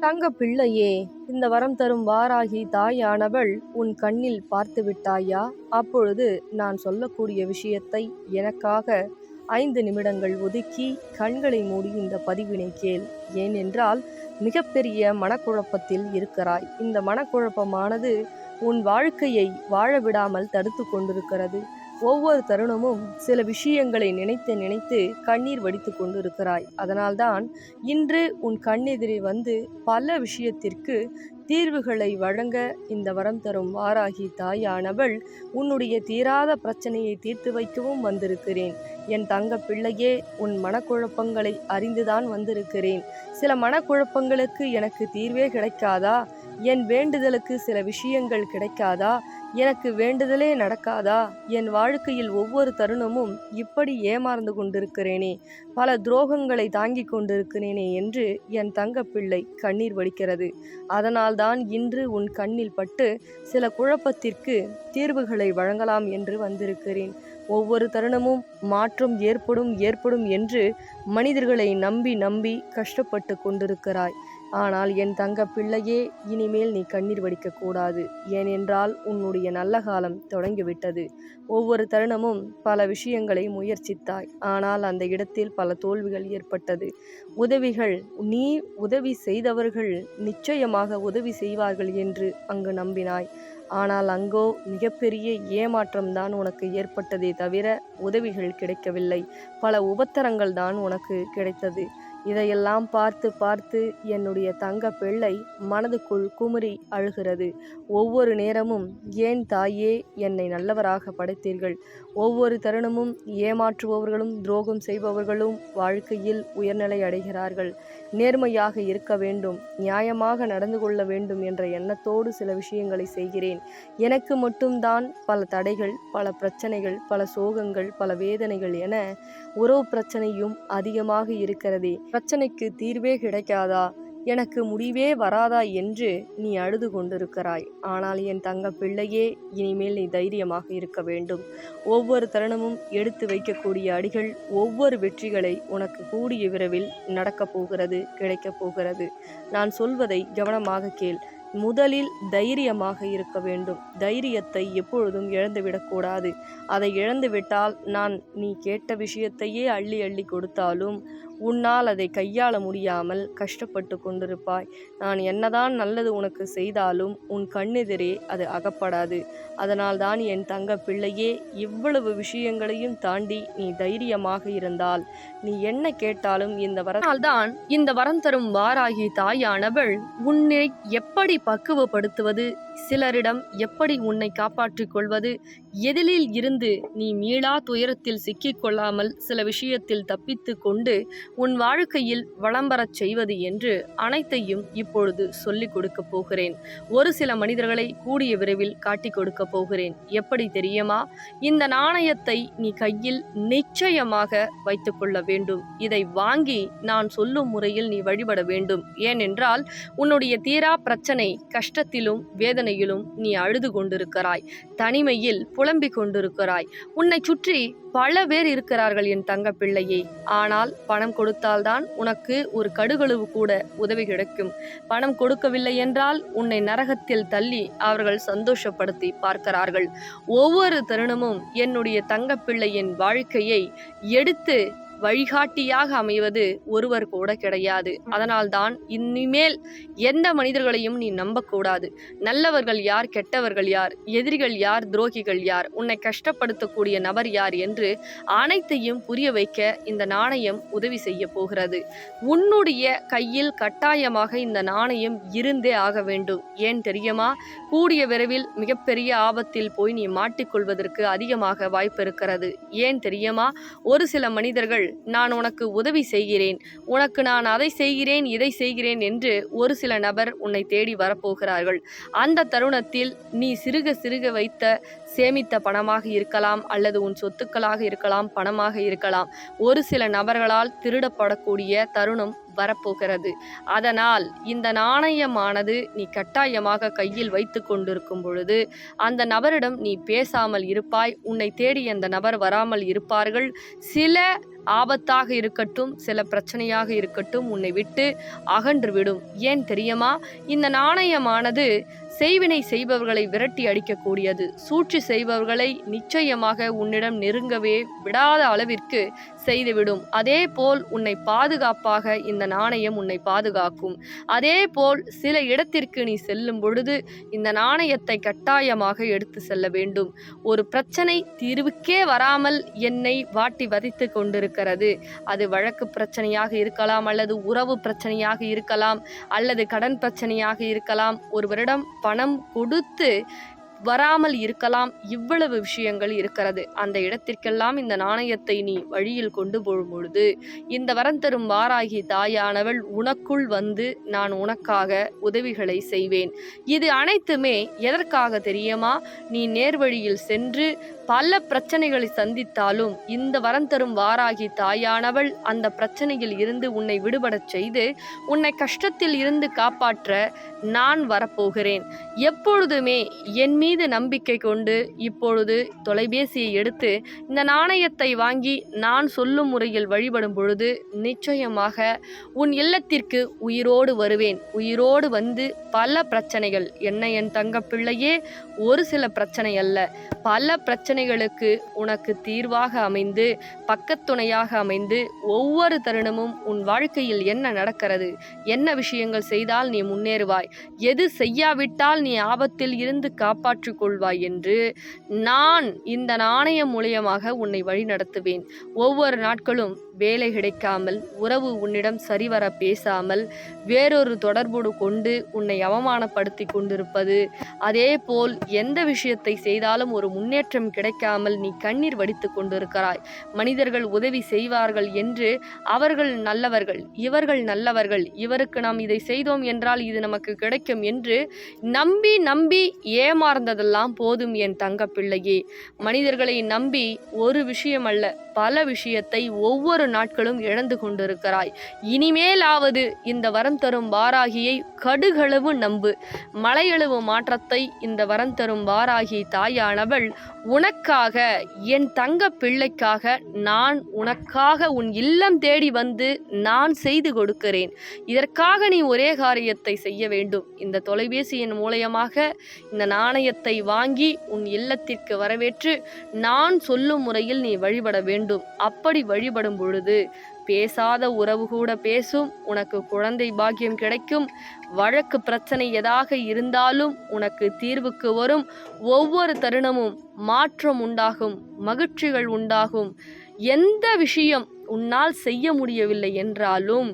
தங்க பிள்ளையே, இந்த வரம் தரும் வாராகி தாயானவள் உன் கண்ணில் பார்த்து விட்டாயா? அப்பொழுது நான் சொல்லக்கூடிய விஷயத்தை எனக்காக 5 நிமிடங்கள் ஒதுக்கி கண்களை மூடி இந்த பதிவினை கேள். ஏனென்றால் மிகப்பெரிய மனக்குழப்பத்தில் இருக்கிறாய். இந்த மனக்குழப்பமானது உன் வாழ்க்கையை வாழ விடாமல் தடுத்து கொண்டிருக்கிறது. ஒவ்வொரு தருணமும் சில விஷயங்களை நினைத்து நினைத்து கண்ணீர் வடித்து கொண்டிருக்கிறாய். அதனால்தான் இன்று உன் கண்ணெதிரே வந்து பல விஷயத்திற்கு தீர்வுகளை வழங்க இந்த வரம் தரும் வாராகி தாயானவள் உன்னுடைய தீராத பிரச்சனையை தீர்த்து வைக்கவும் வந்திருக்கிறேன். என் தங்க பிள்ளையே, உன் மனக்குழப்பங்களை அறிந்துதான் வந்திருக்கிறேன். சில மனக்குழப்பங்களுக்கு எனக்கு தீர்வே கிடைக்காதா? என் வேண்டுதலுக்கு சில விஷயங்கள் கிடைக்காதா? எனக்கு வேண்டுதலே நடக்காதா? என் வாழ்க்கையில் ஒவ்வொரு தருணமும் இப்படி ஏமாந்து கொண்டிருக்கிறேனே, பல துரோகங்களை தாங்கிக் கொண்டிருக்கிறேனே என்று என் தங்கப்பிள்ளை கண்ணீர் வடிக்கிறது. அதனால்தான் இன்று உன் கண்ணில் பட்டு சில குழப்பத்திற்கு தீர்வுகளை வழங்கலாம் என்று வந்திருக்கிறேன். ஒவ்வொரு தருணமும் மாற்றம் ஏற்படும் என்று மனிதர்களை நம்பி நம்பி கஷ்டப்பட்டு கொண்டிருக்கிறாய். ஆனால் என் தங்க பிள்ளையே, இனிமேல் நீ கண்ணீர் வடிக்கக்கூடாது. ஏனென்றால் உன்னுடைய நல்ல காலம் தொடங்கிவிட்டது. ஒவ்வொரு தருணமும் பல விஷயங்களை முயற்சித்தாய். ஆனால் அந்த இடத்தில் பல தோல்விகள் ஏற்பட்டது. நீ உதவி செய்தவர்கள் நிச்சயமாக உதவி செய்வார்கள் என்று அங்கு நம்பினாய். ஆனால் அங்கோ மிகப்பெரிய ஏமாற்றம்தான் உனக்கு ஏற்பட்டதே தவிர உதவிகள் கிடைக்கவில்லை. பல உபத்திரங்கள் தான் உனக்கு கிடைத்தது. இதையெல்லாம் பார்த்து பார்த்து என்னுடைய தங்க பிள்ளை மனதுக்குள் குமுறி அழுகிறது. ஒவ்வொரு நேரமும், ஏன் தாயே என்னை நல்லவராக படைத்தீர்கள்? ஒவ்வொரு தருணமும் ஏமாற்றுபவர்களும் துரோகம் செய்பவர்களும் வாழ்க்கையில் உயர்நிலை அடைகிறார்கள். நேர்மையாக இருக்க வேண்டும், நியாயமாக நடந்து கொள்ள வேண்டும் என்ற எண்ணத்தோடு சில விஷயங்களை செய்கிறேன். எனக்கு மட்டும்தான் பல தடைகள், பல பிரச்சனைகள், பல சோகங்கள், பல வேதனைகள் என உறவு பிரச்சனையும் அதிகமாக இருக்கிறதே. பிரச்சனைக்கு தீர்வே கிடைக்காதா? எனக்கு முடிவே வராதா என்று நீ அழுது கொண்டிருக்கிறாய். ஆனால் என் தங்க பிள்ளையே, இனிமேல் நீ தைரியமாக இருக்க வேண்டும். ஒவ்வொரு தருணமும் எடுத்து வைக்கக்கூடிய அடிகள் ஒவ்வொரு வெற்றிகளை உனக்கு கூடிய விரைவில் நடக்கப் போகிறது, கிடைக்கப் போகிறது. நான் சொல்வதை கவனமாக கேள். முதலில் தைரியமாக இருக்க வேண்டும். தைரியத்தை எப்பொழுதும் இழந்துவிடக்கூடாது. அதை இழந்துவிட்டால் நீ கேட்ட விஷயத்தையே அள்ளி அள்ளி கொடுத்தாலும் உன்னால் அதை கையாள முடியாமல் கஷ்டப்பட்டு கொண்டிருப்பாய். நான் என்னதான் நல்லது உனக்கு செய்தாலும் உன் கண்ணெதிரே அது அகப்படாது. அதனால்தான் என் தங்க பிள்ளையே, இவ்வளவு விஷயங்களையும் தாண்டி நீ தைரியமாக இருந்தால் நீ என்ன கேட்டாலும் இந்த வரம் தரும் வாராகி தாயானவள் உன்னை எப்படி பக்குவப்படுத்துவது, சிலரிடம் எப்படி உன்னை காப்பாற்றிக் கொள்வது, எதிலில் இருந்து நீ மீளா துயரத்தில் சிக்கிக்கொள்ளாமல் சில விஷயத்தில் தப்பித்து கொண்டு உன் வாழ்க்கையில் வளம் பெறச் செய்வது என்று அனைத்தையும் இப்பொழுது சொல்லிக் கொடுக்கப் போகிறேன். ஒரு சில மனிதர்களை கூடிய விரைவில் காட்டிக் கொடுக்கப் போகிறேன். எப்படி தெரியுமா? இந்த நாணயத்தை நீ கையில் நிச்சயமாக வைத்துக் கொள்ள வேண்டும். இதை வாங்கி நான் சொல்லும் முறையில் நீ வழிபட வேண்டும். ஏனென்றால் உன்னுடைய தீரா பிரச்சனை, கஷ்டத்திலும் வேதனையிலும் நீ அழுது கொண்டிருக்கிறாய். தனிமையில் புலம்பிக் கொண்டிருக்கிறாய். உன்னை சுற்றி பல பேர் இருக்கிறார்கள் என் தங்க பிள்ளையே. ஆனால் பணம் கொடுத்தால்தான் உனக்கு ஒரு கடுகளவு கூட உதவி கிடைக்கும். பணம் கொடுக்கவில்லை என்றால் உன்னை நரகத்தில் தள்ளி அவர்கள் சந்தோஷப்படுத்தி பார்க்கிறார்கள். ஒவ்வொரு தருணமும் என்னுடைய தங்க பிள்ளையின் வாழ்க்கையை எடுத்து வழிகாட்டியாக அமைவது ஒருவர் கூட கிடையாது. அதனால்தான் இனிமேல் எந்த மனிதர்களையும் நீ நம்பக்கூடாது. நல்லவர்கள் யார், கெட்டவர்கள் யார், எதிரிகள் யார், துரோகிகள் யார், உன்னை கஷ்டப்படுத்தக்கூடிய நபர் யார் என்று அனைத்தையும் புரிய வைக்க இந்த நாணயம் உதவி செய்ய போகிறது. உன்னுடைய கையில் கட்டாயமாக இந்த நாணயம் இருந்தே ஆக வேண்டும். ஏன் தெரியுமா? கூடிய விரைவில் மிகப்பெரிய ஆபத்தில் போய் நீ மாட்டிக்கொள்வதற்கு அதிகமாக வாய்ப்பு இருக்கிறது. ஏன் தெரியுமா? ஒரு சில மனிதர்கள் நான் உனக்கு உதவி செய்கிறேன், உனக்கு நான் அதை செய்கிறேன், இதை செய்கிறேன் என்று ஒரு சில நபர் உன்னை தேடி வரப்போகிறார்கள். அந்த தருணத்தில் நீ சிறுக சிறுக வைத்த சேமித்த பணமாக இருக்கலாம், அல்லது உன் சொத்துக்களாக இருக்கலாம், பணமாக இருக்கலாம், ஒரு சில நபர்களால் திருடப்படக்கூடிய தருணம் வரப்போகிறது. அதனால் இந்த நாணயமானது நீ கட்டாயமாக கையில் வைத்து கொண்டிருக்கும் பொழுது அந்த நபரிடம் நீ பேசாமல் இருப்பாய். உன்னை தேடி அந்த நபர் வராமல் இருப்பார்கள். சில ஆபத்தாக இருக்கட்டும், சில பிரச்சனையாக இருக்கட்டும், உன்னை விட்டு அகன்றுவிடும். ஏன் தெரியுமா? இந்த நாணயமானது செய்வினை செய்பவர்களை விரட்டி அடிக்கக்கூடியது. சூழ்ச்சி செய்பவர்களை நிச்சயமாக உன்னிடம் நெருங்கவே விடாத அளவிற்கு செய்துவிடும். அதே போல் உன்னை பாதுகாப்பாக இந்த நாணயம் உன்னை பாதுகாக்கும். அதே போல் சில இடத்திற்கு நீ செல்லும் பொழுது இந்த நாணயத்தை கட்டாயமாக எடுத்து செல்ல வேண்டும். ஒரு பிரச்சனை தீர்வுக்கே வராமல் என்னை வாட்டி வதைத்து கொண்டிருக்கிறது. அது வழக்கு பிரச்சனையாக இருக்கலாம், அல்லது உறவு பிரச்சனையாக இருக்கலாம், அல்லது கடன் பிரச்சனையாக இருக்கலாம், ஒருவரிடம் பணம் கொடுத்து வராமல் இருக்கலாம். இவ்வளவு விஷயங்கள் இருக்கிறது. அந்த இடத்திற்கெல்லாம் இந்த நாணயத்தை நீ வழியில் கொண்டு போகும் பொழுது இந்த வரம் தரும் வாராகி தாயானவள் உனக்குள் வந்து நான் உனக்காக உதவிகளை செய்வேன். இது அனைத்துமே எதற்காக தெரியுமா? நீ நேர்வழியில் சென்று பல பிரச்சனைகளை சந்தித்தாலும் இந்த வரம் தரும் வாராகி தாயானவள் அந்த பிரச்சனையில் இருந்து உன்னை விடுபடச் செய்து உன்னை கஷ்டத்தில் இருந்து காப்பாற்ற நான் வரப்போகிறேன். எப்பொழுதுமே என் மீது நம்பிக்கை கொண்டு இப்பொழுது தொலைபேசியை எடுத்து இந்த நாணயத்தை வாங்கி நான் சொல்லும் முறையில் வழிபடும் பொழுது நிச்சயமாக உன் இல்லத்திற்கு உயிரோடு வருவேன். உயிரோடு வந்து பல பிரச்சனைகள் என்ன என் தங்க பிள்ளையே, ஒரு சில பிரச்சனை அல்ல, பல பிரச்சனைகளுக்கு உனக்கு தீர்வாக அமைந்து பக்கத்துணையாக அமைந்து ஒவ்வொரு தருணமும் உன் வாழ்க்கையில் என்ன நடக்கிறது, என்ன விஷயங்கள் செய்தால் நீ முன்னேறுவாய், எது செய்யாவிட்டால் நீ ஆபத்தில் இருந்து காப்பாற்றிக் கொள்வாய் என்று நான் இந்த நாணயம் மூலியமாக உன்னை வழிநடத்துவேன். ஒவ்வொரு நாட்களும் வேலை கிடைக்காமல், உறவு உன்னிடம் சரிவர பேசாமல், வேறொரு தொடர்போடு கொண்டு உன்னை அவமானப்படுத்தி கொண்டிருப்பது, அதே போல் எந்த விஷயத்தை செய்தாலும் ஒரு முன்னேற்றம் கிடைக்காமல் நீ கண்ணீர் வடித்து கொண்டிருக்கிறாய். மனிதர்கள் உதவி செய்வார்கள் என்று அவர்கள் நல்லவர்கள், இவர்கள் நல்லவர்கள், இவருக்கு நாம் இதை செய்தோம் என்றால் இது நமக்கு கிடைக்கும் என்று நம்பி நம்பி ஏமாறந்ததெல்லாம் போதும் என் தங்க பிள்ளையே. மனிதர்களை நம்பி ஒரு விஷயம் அல்ல, பல விஷயத்தை ஒவ்வொரு நாட்களும் இழந்து கொண்டிருக்கிறாய். இனிமேலாவது இந்த வரம் தரும் வாராகியை கடுகளவு நம்பு. மலையளவு மாற்றத்தை இந்த வரம் தரும் வாராகி தாயானவள் உனக்காக, என் தங்க பிள்ளைக்காக, நான் உனக்காக உன் இல்லம் தேடி வந்து நான் செய்து கொடுக்கிறேன். இதற்காக நீ ஒரே காரியத்தை செய்ய வேண்டும். இந்த தொலைபேசியின் மூலயமாக இந்த நாணயத்தை வாங்கி உன் இல்லத்திற்கு வரவேற்று நான் சொல்லும் முறையில் நீ வழிபட வேண்டும். அப்படி வழிபடும் பொழுது பேசாத உறவு கூட பேசும், உனக்கு குழந்தை பாக்கியம் கிடைக்கும், வழக்கு பிரச்சனை எதாக இருந்தாலும் உனக்கு தீர்வுக்கு வரும், ஒவ்வொரு தருணமும் மாற்றம் உண்டாகும், மகிழ்ச்சிகள் உண்டாகும். எந்த விஷயம் உன்னால் செய்ய முடியவில்லை என்றாலும்,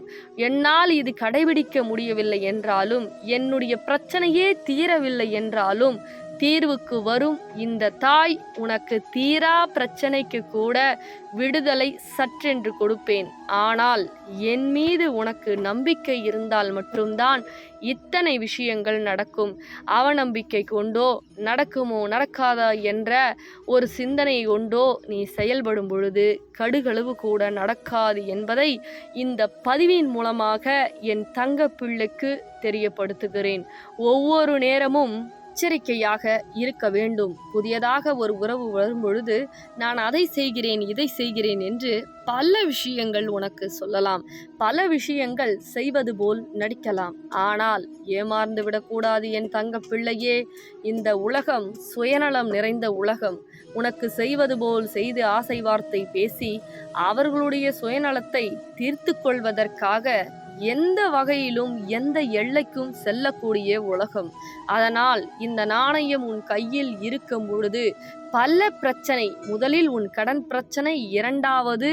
என்னால் இது கடைபிடிக்க முடியவில்லை என்றாலும், என்னுடைய பிரச்சனையே தீரவில்லை என்றாலும் தீர்வுக்கு வரும் இந்த தாய் உனக்கு தீரா பிரச்சனைக்கு கூட விடுதலை சற்றென்று கொடுப்பேன். ஆனால் என் மீது உனக்கு நம்பிக்கை இருந்தால் மட்டும்தான் இத்தனை விஷயங்கள் நடக்கும். அவநம்பிக்கை கொண்டோ நடக்குமோ நடக்காதா என்ற ஒரு சிந்தனை கொண்டோ நீ செயல்படும் பொழுது கடுகளவு கூட நடக்காது என்பதை இந்த பதிவின் மூலமாக என் தங்க பிள்ளைக்கு தெரியப்படுத்துகிறேன். ஒவ்வொரு நேரமும் எச்சரிக்கையாக இருக்க வேண்டும். புதியதாக ஒரு உறவு வரும்பொழுது நான் அதை செய்கிறேன், இதை செய்கிறேன் என்று பல விஷயங்கள் உனக்கு சொல்லலாம், பல விஷயங்கள் செய்வது போல் நடிக்கலாம். ஆனால் ஏமாந்து விடக்கூடாது என் தங்க பிள்ளையே. இந்த உலகம் சுயநலம் நிறைந்த உலகம். உனக்கு செய்வது போல் செய்து ஆசை வார்த்தை பேசி அவர்களுடைய சுயநலத்தை தீர்த்து கொள்வதற்காக எந்த வகையிலும் எந்த எல்லைக்கும் செல்லக்கூடிய உலகம். அதனால் இந்த நாணயம் உன் கையில் இருக்கும் பொழுது பல பிரச்சனை, முதலில் உன் கடன் பிரச்சனை, இரண்டாவது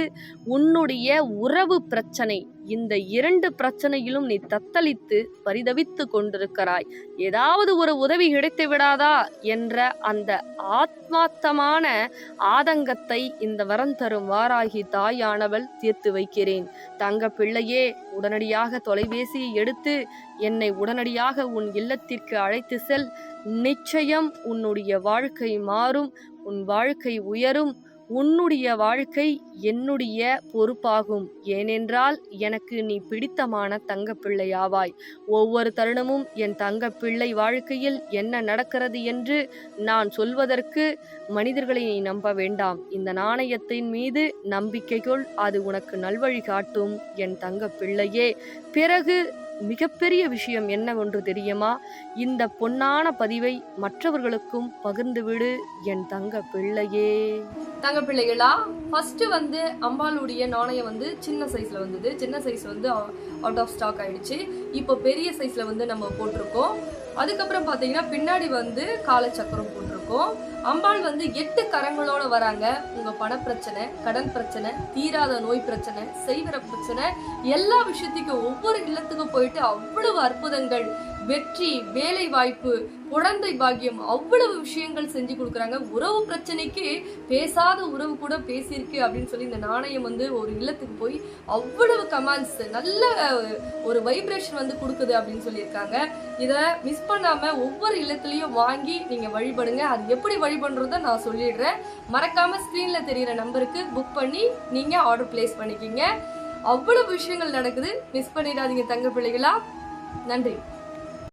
உன்னுடைய உறவு பிரச்சனை, இந்த இரண்டு பிரச்சனையிலும் நீ தத்தளித்து பரிதவித்து கொண்டிருக்கிறாய். ஏதாவது ஒரு உதவி கிடைத்து விடாதா என்ற அந்த ஆத்மார்த்தமான ஆதங்கத்தை இந்த வரம் தரும் வாராகி தாயானவள் தீர்த்து வைக்கிறேன். தங்க பிள்ளையே, உடனடியாக தொலைபேசியை எடுத்து என்னை உடனடியாக உன் இல்லத்திற்கு அழைத்து செல். நிச்சயம் உன்னுடைய வாழ்க்கை மாறும், உன் வாழ்க்கை உயரும், உன்னுடைய வாழ்க்கை என்னுடைய பொறுப்பாகும். ஏனென்றால் எனக்கு நீ பிடித்தமான தங்கப்பிள்ளையாவாய். ஒவ்வொரு தருணமும் என் தங்கப்பிள்ளை வாழ்க்கையில் என்ன நடக்கிறது என்று நான் சொல்வதற்கு மனிதர்களை நீ நம்ப வேண்டாம். இந்த நாணயத்தின் மீது நம்பிக்கை கொள். அது உனக்கு நல்வழி காட்டும் என் தங்கப்பிள்ளையே. பிறகு மிகப்பெரிய விஷயம் என்னவென்று தெரியுமா? இந்த பொன்னான பதிவை மற்றவர்களுக்கும் பகிர்ந்துவிடு என் தங்க பிள்ளையே. தங்க பிள்ளைகளா, ஃபர்ஸ்ட் அம்பாளுடைய நாணயம் சின்ன சைஸ்ல வந்தது. சின்ன சைஸ் அவுட் ஆஃப் ஸ்டாக் ஆயிடுச்சு. இப்போ பெரிய சைஸ்ல நம்ம போட்டிருக்கோம். அதுக்கப்புறம் பாத்தீங்கன்னா பின்னாடி காலச்சக்கரம் போட்டிருக்கோம். அம்பாள் 8 கரங்களோட வராங்க. உங்க பண பிரச்சனை, கடன் பிரச்சனை, தீராத நோய் பிரச்சனை, செய்வர பிரச்சனை, எல்லா விஷயத்துக்கும் ஒவ்வொரு இல்லத்துக்கும் போயிட்டு அவ்வளவு அற்புதங்கள், வெற்றி, வேலை வாய்ப்பு, குழந்தை பாக்கியம், அவ்வளவு விஷயங்கள் செஞ்சு கொடுக்குறாங்க. உறவு பிரச்சனைக்கு பேசாத உறவு கூட பேசியிருக்கு அப்படின்னு சொல்லி இந்த நாணயம் ஒரு இல்லத்துக்கு போய் அவ்வளவு கமாண்ட்ஸ், நல்ல ஒரு வைப்ரேஷன் கொடுக்குது அப்படின்னு சொல்லியிருக்காங்க. இதை மிஸ் பண்ணாம ஒவ்வொரு இல்லத்துலயும் வாங்கி நீங்க வழிபடுங்க. அது எப்படி வழிபடுறத நான் சொல்லிடுறேன். மறக்காம ஸ்கிரீன்ல தெரியுற நம்பருக்கு புக் பண்ணி நீங்க ஆர்டர் பிளேஸ் பண்ணிக்கிங்க. அவ்வளவு விஷயங்கள் நடக்குது. மிஸ் பண்ணிடாதீங்க தங்க பிள்ளைகளா. நன்றி.